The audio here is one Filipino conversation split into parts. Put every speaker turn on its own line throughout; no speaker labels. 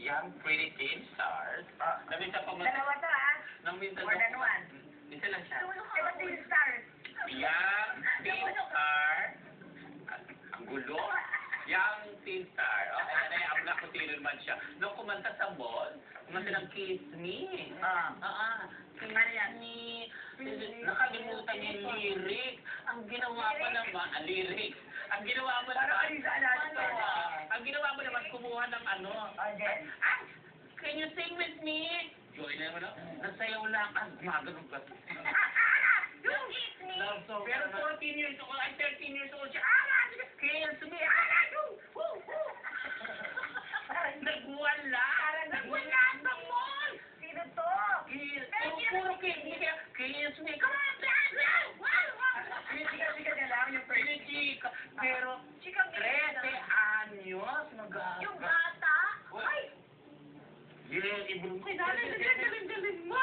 young pretty teen stars. Na minsan pa
Dalawa to, ah.
Nang minsan
More than one.
Minsan lang siya.
Diba teen stars?
Young teen star. Ang gulo. Young teen star. Okay, ang nakutilo naman siya. Nung kumanta sa mall, kumanta ng Kiss Me. Kiss Me. Nakalimutan yung lyric. Ang ginawa pa naman, lyrics. Ang ginawa mo naman, ang ginawa mo naman, kumuha ng ano. Can you sing with me? Join na mo na. Nasayaw lang. Ang maganon ka.
Yung Kiss Me.
Pero 14 years old, ay 13 years old siya. Kiss me. Nagwala. Nagwala sa mall.
Sino to?
Puro kiss me. Kiss me. Come on,
Chika niya lang yung first.
Chika. Pero,
Chika
13 anyos.
Yung bata? Ay!
Ibulong ko.
Galing mo!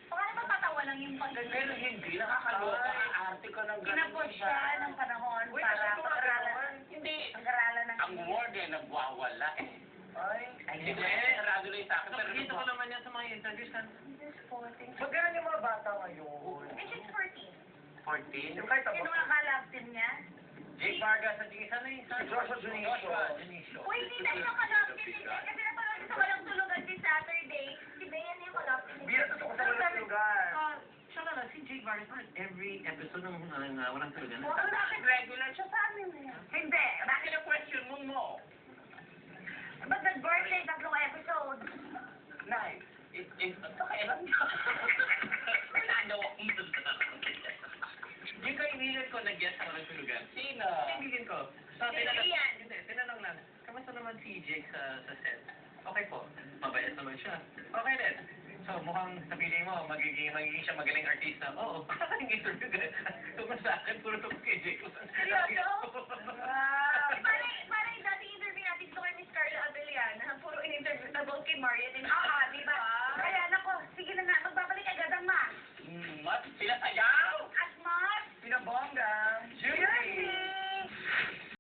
Paano ba tatawa lang yung paggaling?
Pero hindi, nakakaloka. Arte ko ng
Kinapos siya ng panahon para pag-aralan.
Hindi.
Pag-aralan ng
Ang word eh, nagwawala eh. Ay, hindi. Rado lang sa akin. Pero dito ko naman yan sa mga interviews.
Magkano yung mga bata ngayon?
She's 14.
14?
Yung kahit
Sino
ako.
ang kalab team niya?
Jake Vargas at isa na yung
Joshua Junicio.
Uy, hindi tayo yung kalab team ni Jay. Kasi napanood ko sa Walang Tulugan si Saturday. Si Bayan yung kalab team ni
Bira totoo sa walang lugar.
Siya na lang, si Jake Vargas pa every episode ng Walang Tulugan.
Bakit regular siya sa amin na yan? Hindi.
Bakit ang question mo?
Ba't nag-birthday 3 episodes?
Nice. Pakailan niya. Wala daw akong yung kaibigan ko nag-guest sa Walang Tulugan. Sino? Kaibigan ko. Tinanong lang, kamusta naman si Jake sa set? Okay po. Mabait naman siya. Okay din. So, mukhang sabihin mo, magiging siya magaling artista. Oo. Ang interview.